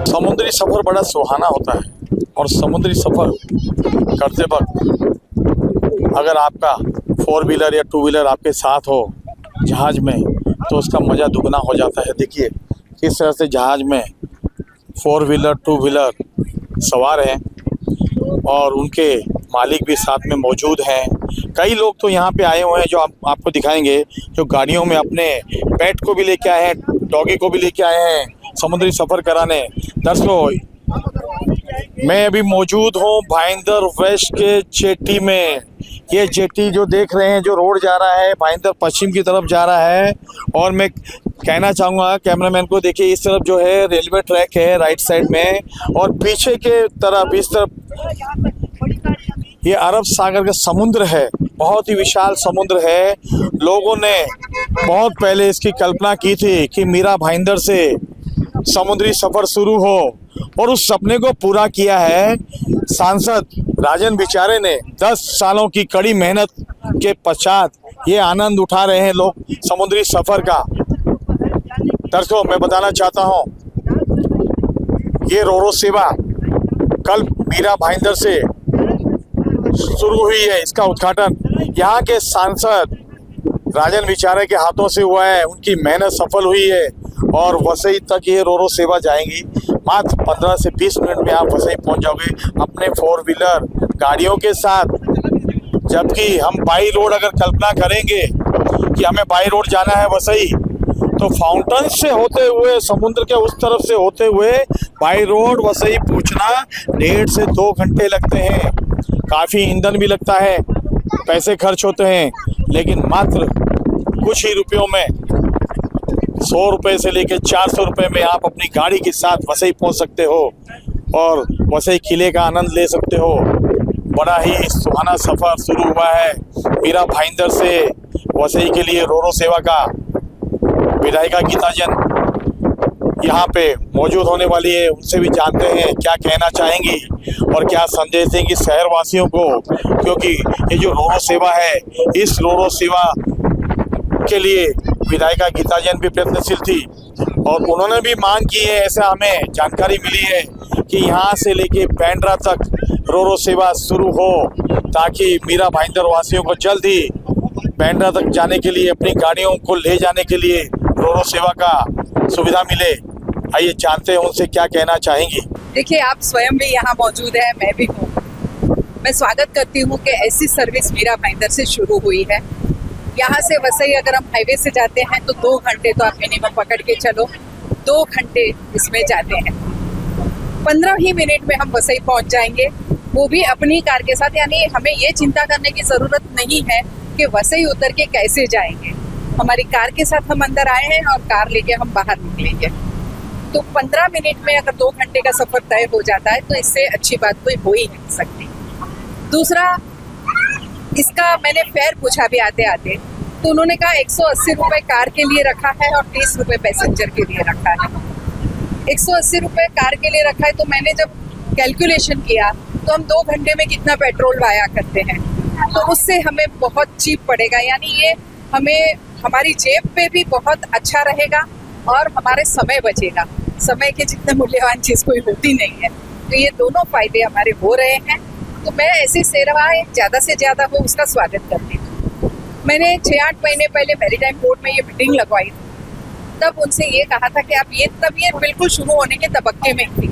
समुद्री सफ़र बड़ा सुहाना होता है और समुद्री सफ़र करते वक्त अगर आपका 4 व्हीलर या 2 व्हीलर आपके साथ हो जहाज़ में तो उसका मज़ा दुगना हो जाता है। देखिए किस तरह से जहाज़ में 4 व्हीलर 2 व्हीलर सवार हैं और उनके मालिक भी साथ में मौजूद हैं। कई लोग तो यहाँ पे आए हुए हैं जो आपको दिखाएंगे, जो गाड़ियों में अपने पेट को भी लेके आए हैं, डॉगी को भी लेके आए हैं समुद्री सफ़र कराने। दर्शकों, मैं अभी मौजूद हूँ भाईंदर वेस्ट के जेटी में। ये जेटी जो देख रहे हैं, जो रोड जा रहा है भाईंदर पश्चिम की तरफ जा रहा है। और मैं कहना चाहूँगा कैमरामैन को, देखिए इस तरफ जो है रेलवे ट्रैक है राइट साइड में, और पीछे के तरफ इस तरफ ये अरब सागर का समुद्र है। बहुत ही विशाल समुद्र है। लोगों ने बहुत पहले इसकी कल्पना की थी कि मीरा भाईंदर से समुद्री सफ़र शुरू हो, और उस सपने को पूरा किया है सांसद राजन बिचारे ने। 10 सालों की कड़ी मेहनत के पश्चात ये आनंद उठा रहे हैं लोग समुद्री सफ़र का। दर्शकों, मैं बताना चाहता हूँ ये रोरो सेवा कल मीरा भाईंदर से शुरू हुई है। इसका उद्घाटन यहाँ के सांसद राजन बिचारे के हाथों से हुआ है। उनकी मेहनत सफल हुई है और वसई तक ये रोरो सेवा जाएंगी। मात्र 15 से 20 मिनट में आप वसई पहुँच जाओगे अपने 4 व्हीलर गाड़ियों के साथ। जबकि हम बाई रोड अगर कल्पना करेंगे कि हमें बाई रोड जाना है वसई, तो फाउंटेन से होते हुए समुद्र के उस तरफ से होते हुए बाई रोड वसई पहुँचना 1.5 से 2 घंटे लगते हैं। काफ़ी ईंधन भी लगता है, पैसे खर्च होते हैं, लेकिन मात्र कुछ ही रुपयों में 100 रुपये से लेकर 400 रुपये में आप अपनी गाड़ी के साथ वसई पहुंच सकते हो और वसई किले का आनंद ले सकते हो। बड़ा ही सुहाना सफ़र शुरू हुआ है मीरा भाईंदर से वसई के लिए रोरो सेवा का। विधायिका गीता जैन यहाँ पे मौजूद होने वाली है, उनसे भी जानते हैं क्या कहना चाहेंगी और क्या संदेश देंगी शहरवासियों को, क्योंकि ये जो रोरो सेवा है, इस रोरो सेवा के लिए विधायिका गीता जैन भी प्रयत्नशील थी और उन्होंने भी मांग की है। ऐसा हमें जानकारी मिली है कि यहाँ से लेके बैंड्रा तक रोरो सेवा शुरू हो, ताकि मीरा भाईंदर वासियों को जल्द ही बैंड्रा तक जाने के लिए, अपनी गाड़ियों को ले जाने के लिए रोरो सेवा का सुविधा मिले। आइए जानते हैं उनसे क्या कहना चाहेंगी। देखिए, आप स्वयं भी यहाँ मौजूद है, मैं भी हूँ। मैं स्वागत करती हूँ कि ऐसी सर्विस मीरा भाईंदर से शुरू हुई है। यहाँ से वसई अगर हम हाईवे से जाते हैं तो 2 घंटे तो आप मिनिमम पकड़ के चलो, 2 घंटे इसमें जाते हैं। 15 ही मिनट में हम वसई पहुँच जाएंगे, वो भी अपनी कार के साथ। यानी हमें ये चिंता करने की ज़रूरत नहीं है कि वसई उतर के कैसे जाएंगे। हमारी कार के साथ हम अंदर आए हैं और कार लेके हम बाहर निकलेंगे। तो 15 मिनट में अगर 2 घंटे का सफ़र तय हो जाता है तो इससे अच्छी बात कोई हो ही नहीं सकती। दूसरा, इसका मैंने फेयर पूछा भी आते आते, तो उन्होंने कहा 180 रुपये कार के लिए रखा है और 30 रुपये पैसेंजर के लिए रखा है। 180 रुपये कार के लिए रखा है, तो मैंने जब कैलकुलेशन किया तो हम 2 घंटे में कितना पेट्रोल वाया करते हैं, तो उससे हमें बहुत चीप पड़ेगा। यानी ये हमें हमारी जेब पे भी बहुत अच्छा रहेगा और हमारे समय बचेगा। समय के जितने मूल्यवान चीज़ कोई होती नहीं है, तो ये दोनों फायदे हमारे हो रहे हैं। तो मैं ऐसी सेवाएं ज़्यादा से ज़्यादा हो उसका स्वागत करती हूँ। मैंने 6-8 महीने पहले मैरीटाइम पोर्ट में ये मीटिंग लगवाई थी, तब उनसे ये कहा था कि आप तब ये बिल्कुल शुरू होने के तबक्के में थी।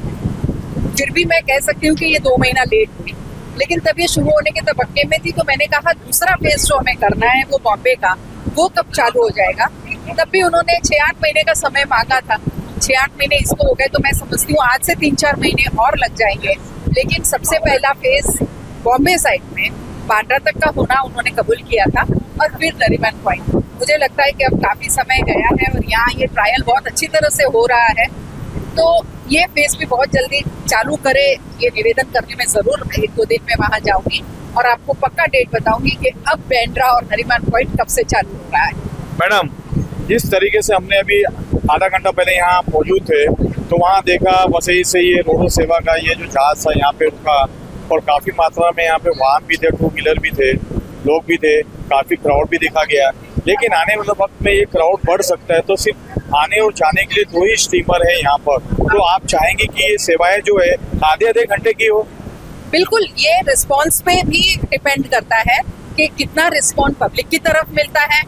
फिर भी मैं कह सकती हूँ कि ये 2 महीना लेट हुई, लेकिन तब ये शुरू होने के तबक्के में थी। तो मैंने कहा दूसरा फेज जो हमें करना है वो बॉम्बे का, वो कब चालू हो जाएगा। तब भी उन्होंने 6-8 महीने का समय मांगा था। 6-8 महीने इसको हो गए, तो मैं समझती हूँ आज से 3-4 महीने और लग जाएंगे। लेकिन सबसे पहला फेज बॉम्बे साइड में बांद्रा तक का होना उन्होंने कबूल किया था, और फिर नरीमन पॉइंट। मुझे लगता है कि अब काफ़ी समय गया है और यहाँ ये ट्रायल बहुत अच्छी तरह से हो रहा है, तो ये फेज भी बहुत जल्दी चालू करे, ये निवेदन करने में ज़रूर 1-2 दिन में वहाँ जाऊँगी और आपको पक्का डेट बताऊँगी कि अब बैंड्रा और नरीमन पॉइंट कब से चालू हो रहा है। मैडम, जिस तरीके से हमने अभी आधा घंटा पहले यहाँ मौजूद थे, तो वहाँ देखा वसई से ये रोरो सेवा का ये जो जहाज़ था यहाँ पे रुका, और काफ़ी मात्रा में यहाँ पे वाहन भी थे, 2 व्हीलर भी थे, लोग भी थे, काफ़ी क्राउड भी देखा गया। लेकिन आने वाले वक्त में ये क्राउड बढ़ सकता है, तो सिर्फ आने और जाने के लिए 2 ही स्टीमर है यहाँ पर, तो आप चाहेंगे कि ये सेवाएं जो है आधे घंटे की हो? बिल्कुल, ये रिस्पॉन्स पे भी डिपेंड करता है कि कितना रिस्पॉन्स पब्लिक की तरफ मिलता है,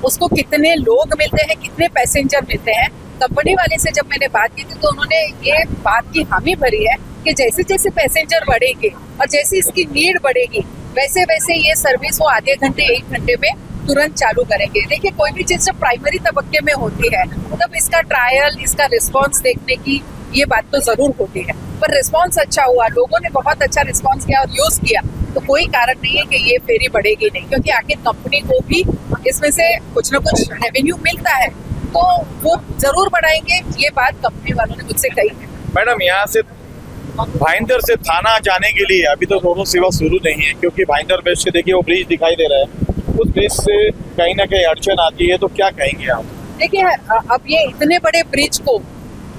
उसको कितने लोग मिलते हैं, कितने पैसेंजर मिलते हैं। कंपनी वाले से जब मैंने बात की थी तो उन्होंने ये बात की हामी भरी है कि जैसे जैसे पैसेंजर बढ़ेंगे और जैसे इसकी नीड बढ़ेगी वैसे वैसे ये सर्विस वो आधे घंटे 1 घंटे में तुरंत चालू करेंगे। देखिए, कोई भी चीज़ जब प्राइमरी तबक्के में होती है तब इसका ट्रायल, इसका रिस्पॉन्स देखने की ये बात तो जरूर होती है, पर रिस्पॉन्स अच्छा हुआ, लोगों ने बहुत अच्छा रिस्पॉन्स किया और यूज किया, तो कोई कारण नहीं है कि ये फेरी बढ़ेगी नहीं, क्योंकि आखिर कंपनी को भी इसमें से कुछ ना कुछ रेवेन्यू मिलता है, तो वो जरूर बढ़ाएंगे। ये बात कंपनी वालों ने मुझसे कही है। मैडम, यहाँ से भाईंदर से थाना जाने के लिए अभी तो दोनों सेवा शुरू नहीं है, क्योंकि भाईंदर ब्रिज से देखिए वो ब्रिज दिखाई दे रहा है, उस ब्रिज से कहीं ना कहीं अड़चन आती है, तो क्या कहेंगे आप? देखिए, अब ये इतने बड़े ब्रिज को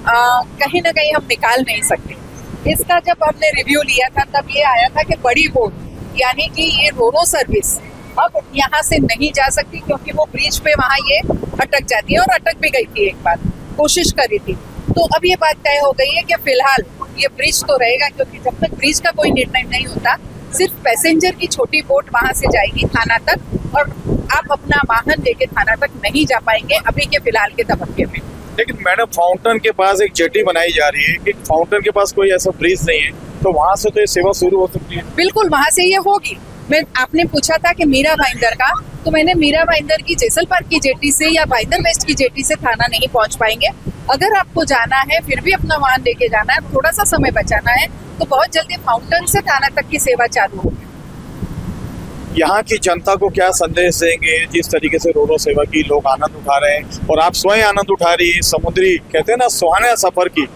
कहीं ना कहीं हम निकाल नहीं सकते। इसका जब हमने रिव्यू लिया था तब ये आया था कि बड़ी बोट यानी कि ये रोरो सर्विस अब यहाँ से नहीं जा सकती, क्योंकि वो ब्रिज पे वहाँ ये अटक जाती है, और अटक भी गई थी, एक बार कोशिश करी थी। तो अब ये बात तय हो गई है कि फिलहाल ये ब्रिज तो रहेगा, क्योंकि जब तक ब्रिज का कोई निर्णय नहीं होता सिर्फ पैसेंजर की छोटी बोट वहाँ से जाएगी थाना तक, और आप अपना वाहन लेके थाना तक नहीं जा पाएंगे अभी के फिलहाल के तबक्के में। लेकिन मैडम, फाउंटेन के पास एक जेटी बनाई जा रही है कि फाउंटेन के पास कोई ऐसा ब्रिज नहीं है, तो वहां से तो ये सेवा शुरू हो सकती है। बिल्कुल, वहां से ये होगी। आपने पूछा था कि मीरा भाईंदर का, तो मैंने मीरा भाईंदर की जेसल पार्क की जेटी से या भाईंदर वेस्ट की जेटी से थाना नहीं पहुंच पाएंगे। अगर आपको जाना है, फिर भी अपना वाहन लेके जाना है, थोड़ा सा समय बचाना है, तो बहुत जल्दी फाउंटेन से थाना तक की सेवा चालू होगी। यहाँ की जनता को क्या संदेश देंगे, जिस तरीके से रोरो सेवा की लोग आनंद उठा रहे हैं और आप स्वयं आनंद उठा रही है समुद्री, कहते हैं ना, सुहाने सफर की?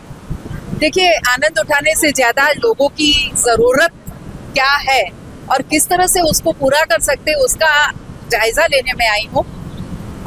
देखिए, आनंद उठाने से ज्यादा लोगों की जरूरत क्या है और किस तरह से उसको पूरा कर सकते हैं उसका जायजा लेने में आई हूँ।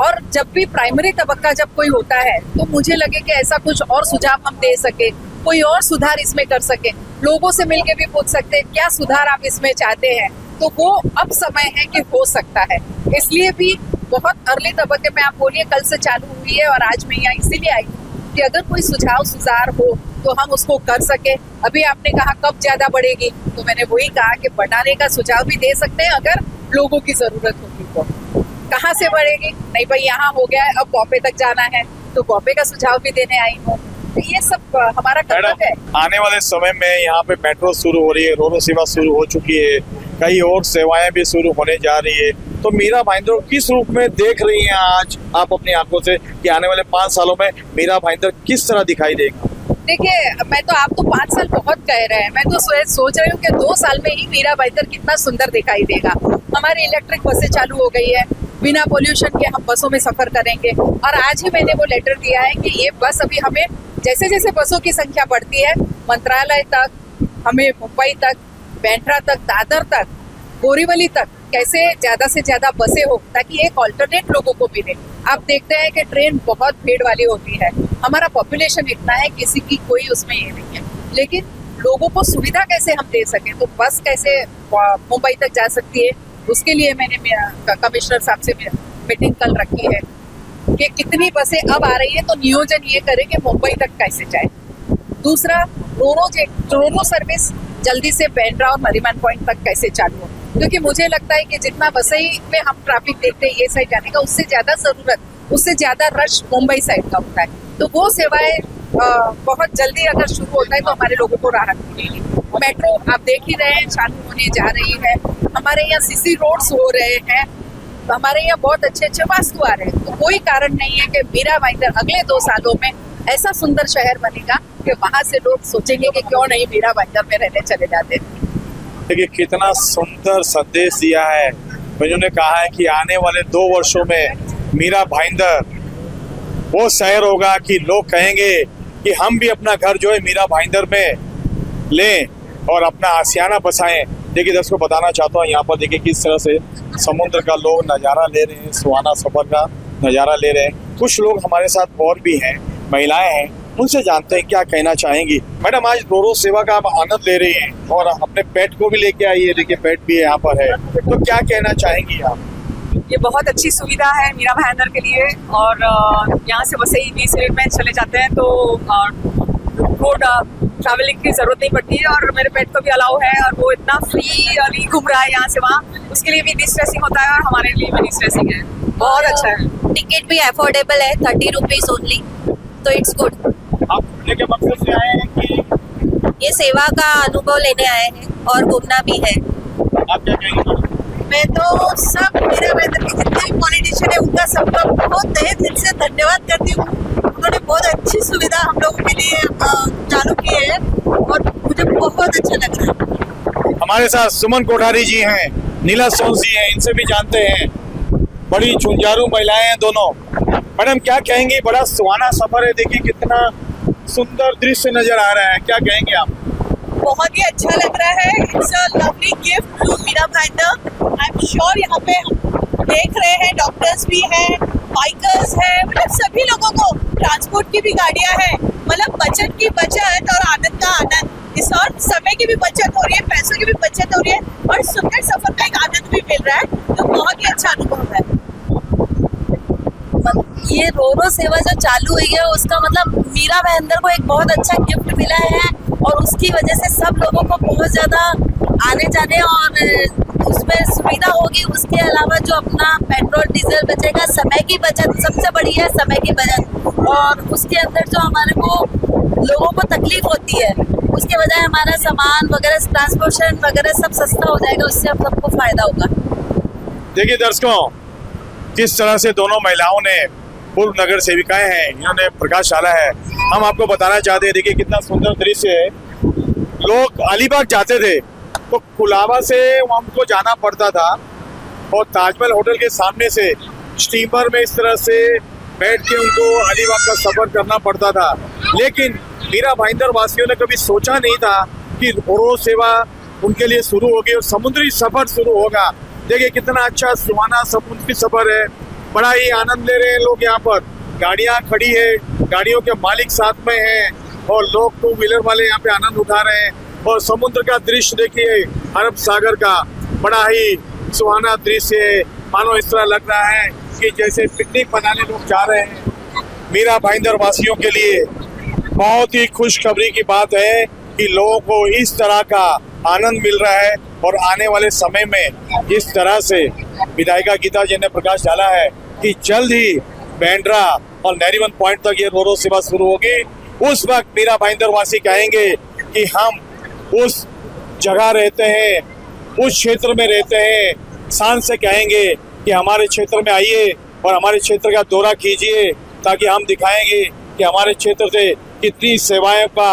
और जब भी प्राइमरी तबक्का जब कोई होता है तो मुझे लगे कि ऐसा कुछ और सुझाव हम दे सके, कोई और सुधार इसमें कर सके, लोगों से मिलके भी पूछ सकते हैं क्या सुधार आप इसमें चाहते हैं, तो वो अब समय है कि हो सकता है। इसलिए भी बहुत अर्ली तबक्के में, आप बोलिए कल से चालू हुई है और आज मैं यहाँ इसीलिए आई हूँ कि अगर कोई सुझाव सुधार हो तो हम उसको कर सके। अभी आपने कहा कब ज्यादा बढ़ेगी, तो मैंने वही कहा कि बढ़ाने का सुझाव भी दे सकते हैं अगर लोगों की जरूरत होगी तो। कहाँ से बढ़ेगी, नहीं भाई यहाँ हो गया है, अब बॉम्बे तक जाना है, तो बॉम्बे का सुझाव भी देने आई हूँ। तो ये सब हमारा कर्तव्य है। आने वाले समय में यहाँ पे मेट्रो शुरू हो रही है, रोरो सेवा शुरू हो चुकी है, कई और सेवाएं भी शुरू होने जा रही है, तो मीरा भाईंदर किस रूप में देख रही हैं आज आप अपनी आंखों से कि आने वाले 5 सालों में मीरा भाईंदर किस तरह दिखाई देगा? देखिए, मैं तो, आप तो 5 साल बहुत कह रहे हैं, मैं तो सोच रही हूँ कि 2 साल में ही मीरा भाईंदर कितना सुंदर दिखाई देगा। हमारी इलेक्ट्रिक बसें चालू हो गई है, बिना पोल्यूशन के हम बसों में सफर करेंगे, और आज ही मैंने वो लेटर दिया है कि ये बस अभी हमें जैसे जैसे बसों की संख्या बढ़ती है, मंत्रालय तक, हमें मुंबई तक, बैंड्रा तक, दादर तक, बोरीवली तक कैसे ज्यादा से ज्यादा बसें हो, ताकि एक ऑल्टरनेट लोगों को मिले। आप देखते हैं कि ट्रेन बहुत भीड़ वाली होती है, हमारा पॉपुलेशन इतना है, किसी की कोई उसमें ये नहीं है, लेकिन लोगों को सुविधा कैसे हम दे सकें, तो बस कैसे मुंबई तक जा सकती है, उसके लिए मैंने कमिश्नर साहब से मीटिंग कल रखी है कि कितनी बसें अब आ रही है, तो नियोजन ये करें कि मुंबई तक कैसे जाए। दूसरा, रोरो सर्विस जल्दी से बैंड्रा और नरीमन पॉइंट तक कैसे चालू हो, क्योंकि मुझे लगता है कि जितना वसई में हम ट्रैफिक देखते हैं ये साइड जाने का, उससे ज्यादा जरूरत, उससे ज्यादा रश मुंबई साइड का होता है, तो वो सेवाएं बहुत जल्दी अगर शुरू होता है तो हमारे लोगों को राहत मिलेगी। मेट्रो आप देख ही रहे हैं, चालू होने जा रही है, हमारे यहाँ सीसी रोड्स हो रहे हैं, तो हमारे यहाँ बहुत अच्छे अच्छे वास्तु आ रहे हैं, तो कोई कारण नहीं है कि मीरा भाईंदर अगले 2 सालों में ऐसा सुंदर शहर बनेगा कि वहां से लोग सोचेंगे कि क्यों नहीं मीरा भाईंदर में रहने चले जाते। देखिए कितना सुंदर संदेश दिया है। उन्होंने कहा है कि आने वाले 2 वर्षों में मीरा भाईंदर वो शहर होगा कि लोग कहेंगे कि हम भी अपना घर जो है मीरा भाईंदर में लें और अपना आशियाना बसाएं। देखिए दर्शकों को बताना चाहता हूँ, यहाँ पर देखिए किस तरह से समुद्र का लोग नज़ारा ले रहे हैं, सुहाना सफर का नज़ारा ले रहे हैं। कुछ लोग हमारे साथ और भी हैं, महिलाएं हैं, उनसे जानते हैं क्या कहना चाहेंगी। मैडम, आज रोरो सेवा का आप आनंद ले रही हैं और अपने पेट को भी लेके आई है, देखिए पेट भी यहाँ पर है, तो क्या कहना चाहेंगी आप? ये बहुत अच्छी सुविधा है मीरा भाईंदर के लिए। और यहाँ से वसई 20 मिनट में चले जाते हैं तो रोड ट्रैवलिंग की जरूरत नहीं पड़ती है। और मेरे पेट को भी अलाउ है और वो इतना फ्री घूम रहा है यहाँ से वहाँ, उसके लिए भी डिस्ट्रेसिंग होता है और हमारे लिए भी डिस्ट्रेसिंग है। बहुत अच्छा है। टिकट भी अफोर्डेबल है, 30 रुपीज ओनली, तो इट्स गुड। आप घूमने के मकसद से आए हैं कि ये सेवा का अनुभव लेने आए हैं और घूमना भी है। आप क्या कहेंगे? मैं तो सब मीरा भाईंदर के जितने भी पॉलिटिशियन है उनका सबका बहुत तहे दिल से धन्यवाद करती हूँ। उन्होंने बहुत अच्छी सुविधा हम लोगों के लिए चालू की है और मुझे बहुत अच्छा लग रहा है। हमारे साथ सुमन कोठारी जी हैं, नीला सोन जी हैं, इनसे भी जानते हैं। बड़ी झुंझारू महिलाएं हैं दोनों। मैडम क्या कहेंगी? बड़ा सुहाना सफर है, देखिए कितना सुंदर दृश्य नजर आ रहा है, क्या कहेंगे आप? बहुत ही अच्छा लग रहा है। It's a lovely gift to Mira Bhayandar. I am sure यहाँ पे हम देख रहे हैं डॉक्टर्स भी हैं, बाइकर्स हैं, मतलब सभी लोगों को ट्रांसपोर्ट की भी गाड़ियाँ हैं। मतलब बचत की बचत और आनंद का आनंद। इस और समय की भी बचत हो रही है, पैसों की भी बचत हो रही है और सुंदर सफर का एक आनंद भी मिल रहा है, तो बहुत ही अच्छा अनुभव है। ये रोरो सेवा जो चालू हुई है उसका मतलब मीरा भाईंदर को एक बहुत अच्छा गिफ्ट मिला है और उसकी वजह से सब लोगों को बहुत ज्यादा आने जाने और उसमें सुविधा होगी। उसके अलावा जो अपना पेट्रोल डीजल बचेगा, समय की बचत सबसे बड़ी है, समय की बचत। और उसके अंदर जो हमारे को लोगों को तकलीफ होती है उसके बजाय हमारा सामान वगैरह ट्रांसपोर्टेशन वगैरह सब सस्ता हो जाएगा, उससे हम सबको फायदा होगा। देखिए दर्शकों, किस तरह से दोनों महिलाओं ने, पूर्व नगर सेविकाएं हैं, इन्होंने प्रकाश डाला है। हम आपको बताना चाहते हैं, देखिए कितना सुंदर दृश्य है। लोग अलीबाग जाते थे तो कुलाबा से हमको जाना पड़ता था और ताजमहल होटल के सामने से स्टीमर में इस तरह से बैठ के उनको अलीबाग का सफर करना पड़ता था। लेकिन मीरा भाईंदर वासियों ने कभी सोचा नहीं था कि रोरो सेवा उनके लिए शुरू होगी और समुद्री सफर शुरू होगा। देखिए कितना अच्छा सुहाना समुद्री सफर है, बड़ा ही आनंद ले रहे हैं लोग। यहाँ पर गाड़ियाँ खड़ी है, गाड़ियों के मालिक साथ में हैं और लोग टू व्हीलर वाले यहाँ पे आनंद उठा रहे हैं। और समुद्र का दृश्य देखिए, अरब सागर का बड़ा ही सुहाना दृश्य है। मानो इस तरह लग रहा है कि जैसे पिकनिक मनाने लोग जा रहे हैं। मीरा भाईंदर वासियों के लिए बहुत ही खुशखबरी की बात है कि लोगों को इस तरह का आनंद मिल रहा है और आने वाले समय में इस तरह से विधायिका गीता जी ने प्रकाश डाला है कि जल्द ही बैंड्रा और नरीवन पॉइंट तक ये रोरो सेवा शुरू होगी। उस वक्त मीरा भाईंदर वासी कहेंगे कि हम उस जगह रहते हैं, उस क्षेत्र में रहते हैं, शान से कहेंगे कि हमारे क्षेत्र में आइए और हमारे क्षेत्र का दौरा कीजिए, ताकि हम दिखाएंगे कि हमारे क्षेत्र से कितनी सेवाओं का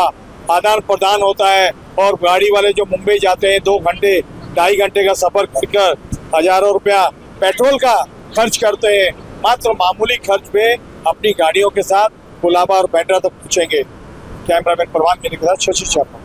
आदान प्रदान होता है। और गाड़ी वाले जो मुंबई जाते हैं 2 घंटे 2.5 घंटे का सफर कर हजारों रुपया पेट्रोल का खर्च करते हैं, मात्र मामूली खर्च पे अपनी गाड़ियों के साथ कुलाबा और बैंड्रा तक पहुंचेंगे। कैमरामैन परवान के साथ शशि शर्मा।